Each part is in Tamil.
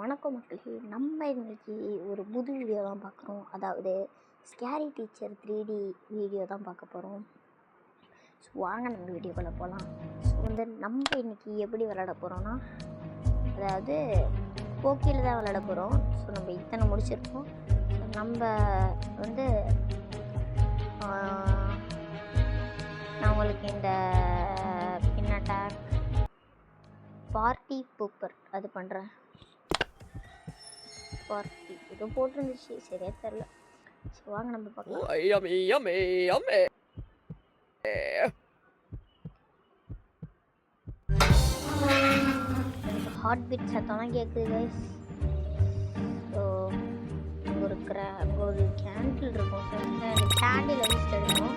வணக்கம் மக்களே, நம்ம இன்னைக்கு ஒரு புது வீடியோ தான் பார்க்குறோம். அதாவது ஸ்கேரி டீச்சர் 3D வீடியோ தான் பார்க்க போகிறோம். ஸோ வாங்க நம்ம வீடியோக்குள்ளே போகலாம். ஸோ நம்ம இன்னைக்கு எப்படி விளையாட போகிறோன்னா, அதாவது போக்கியில் தான் விளையாட போகிறோம். ஸோ நம்ம இத்தனை முடிச்சிருக்கோம். ஸோ நம்ம நான் உங்களுக்கு இந்த பின் அட்டாக் பார்ட்டி பூப்பர் அது பண்ணுறேன். பார்ட்டி ஏதோ போட்டிருந்துச்சு, சரியா தெரியல. ஸோ வாங்க நம்ம பார்க்கலாம். எனக்கு ஹார்ட் பீட் சத்தம்லாம் கேட்குது கைஸ். ஸோ ஒரு கேண்டில் இருக்கும். ஸோ அந்த கேண்டில் வச்சுட்டு எடுக்கணும்.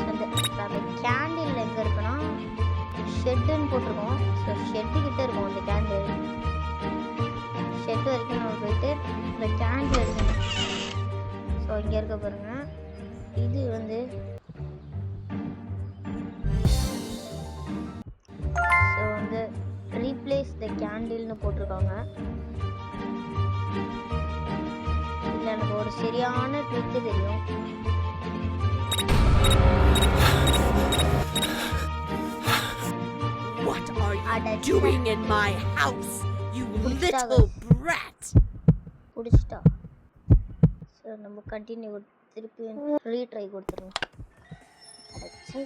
அந்த கேண்டில் எங்கே இருக்குன்னா ஷெட்டுன்னு போட்டிருக்கோம். ஸோ ஷெட்டு கிட்ட இருக்கும் அந்த கேண்டில். ஷெட்டு வரைக்கும் நம்ம போயிட்டு இந்த கேண்டில் எடுக்கணும். ஸோ இங்கே இருக்க பாருங்க, இது ஸோ ரீப்ளேஸ் த கேண்டில்னு போட்டிருக்காங்க. இதில் எனக்கு ஒரு சரியான ட்ரிக்கு தெரியும். What are you doing in my house, you little brat? புடிச்சிட்டா. ஸோ நம்ம கண்டினியூ திருப்பி ரீட்ரை கொடுத்துருவோம். அடைச்சி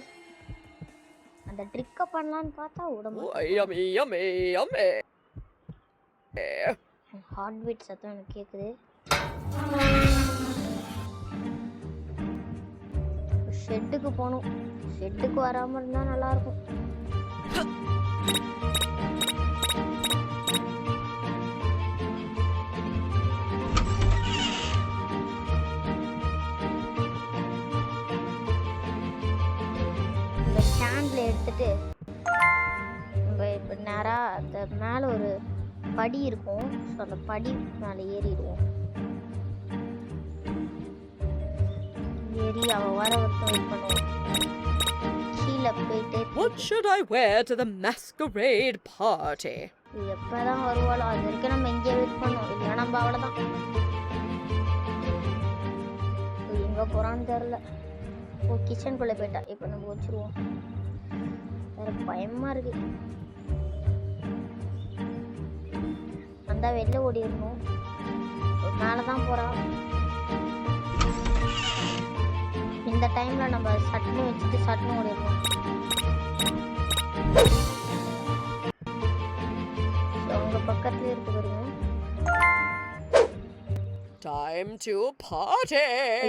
அந்த ட்ரிக்கை பண்ணலான்னு பார்த்தா உடம்பு ஹார்ட் பீட் சத்தம் எனக்கு கேட்குது. ஷெட்டுக்கு போகணும். ஷெட்டுக்கு வராமல் இருந்தால் நல்லாயிருக்கும். இந்த கேண்டில் எடுத்துட்டு நம்ம இப்போ நேராக அந்த மேலே ஒரு படி இருக்கும். ஸோ அந்த படி மேலே ஏறிடுவோம். ஏறி அவள் வர வரைக்கும் வெயிட் பண்ணுவோம். கீழே போயிட்டு What should I wear to the masquerade party? எப்பதான் வருவாளோ அது வரைக்கும் நம்ம இங்கே வெயிட் பண்ணோம். இல்லை நம்ம அவ்வளோதான். எங்கே போகிறான்னு தெரில. ஓ, கிச்சனுக்குள்ளே போயிட்டா. இப்போ நம்ம வச்சுருவோம். வேறு பயமாக இருக்கு. வந்தால் வெளில ஓடிடணும். மேலே தான் போகிறான். இந்த டைமில் நம்ம சட்னி வச்சுட்டு சட்னி ஓடிடணும். ஸோ உங்கள் பக்கத்துலேயே இருக்கு பாருங்க. Time to party.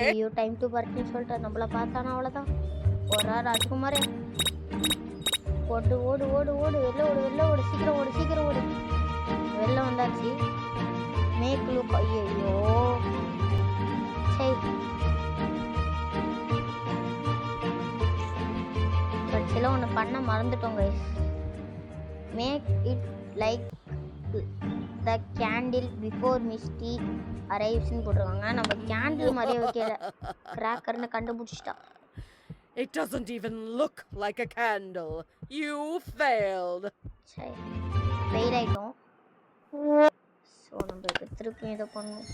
ஐயோ, டைம் டு பார்ட்டின்னு சொல்லிட்டு நம்மள பார்த்தானா அவ்வளோதான். ஒரு ராஜ்குமார் ஓடு ஓடு ஓடு ஓடு வெளில ஓடு வெளில ஓடு சீக்கிரம் ஓடு சீக்கிரம் ஓடு. வெளில வந்தாச்சு. Make look. ஐயோ சரி, கடைசியில் ஒன்று பண்ண மறந்துட்டோம் guys. Make it like the candle before Misty அரைவ்ஸ்ன்னு போட்டிருக்காங்க. நம்ம கேண்டில் மாதிரியே வைக்கல, கிராக்கர்னு கண்டுபிடிச்சிட்டா. It doesn't even look like a candle. You failed. சரி, ஃபெயில் ஆகிட்டோம். ஸோ நம்ம இப்போ திருப்பி இதை பண்ணுவோம்.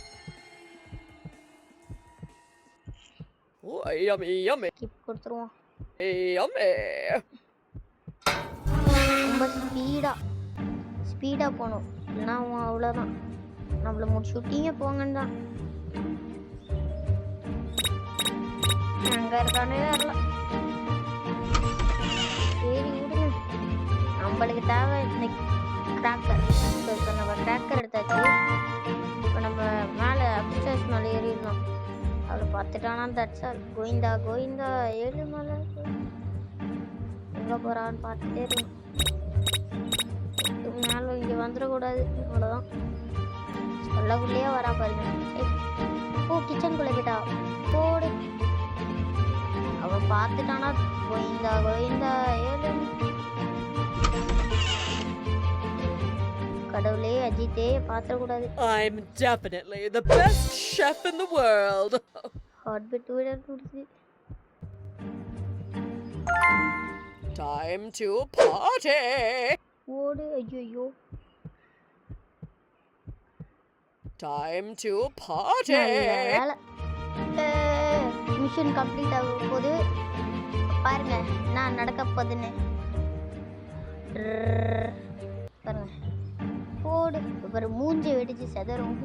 கிப் கொடுத்துருவோம். ரொம்ப ஸ்பீடாக போகணும், இல்லைன்னா அவ்வளோதான். நம்மளை முடிச்சு விட்டீங்க போங்கன்னு தான். அங்கே இருக்கானே வரல. சரி விடுங்க, நம்மளுக்கு தேவை இந்த கிராக்கர். இப்போ நம்ம கிராக்கர் எடுத்தாச்சு. இப்போ நம்ம மேலே அப்ஸ்டேர்ஸ் மேலே ஏறிடலாம். அவளை பார்த்துட்டானா தட்சால் கோவிந்தா கோவிந்தா ஏழு மேலே எங்கே போகிறான்னு பார்த்துட்டே இருக்கணும். மேலே இங்கே வந்துடக்கூடாது, அவ்வளோதான். சொல்லக்குள்ளேயே வரா பாருங்க. சரி, ஓ கிச்சனுக்குள்ளே போயிட்டா. போடு, அவன் பார்த்துட்டானா கோவிந்தா கோவிந்தா ஏழு. கடவுளே, அஜித்தே பார்த்துடக்கூடாது. I'm definitely the best chef in the world. Heart beat விட முடிச்சு. Time to party. ஓடு. ஐயோ Time to party. நல்ல வேலை. மிஷன் கம்ப்ளீட் ஆக போகுது. பாருங்க நான் நடக்க போகுதுன்னு. பாருங்க போடு. அப்புறம் மூஞ்சி வெடிச்சு செதறும்.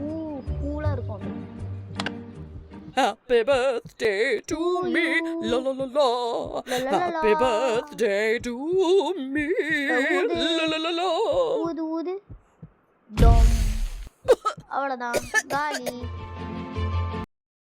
கூலாக இருக்கும். Happy birthday to me. La la la la. La la la la. Happy birthday to me. La la la la. ஊது ஊது. டோம். அவ்வளோதான் காலி.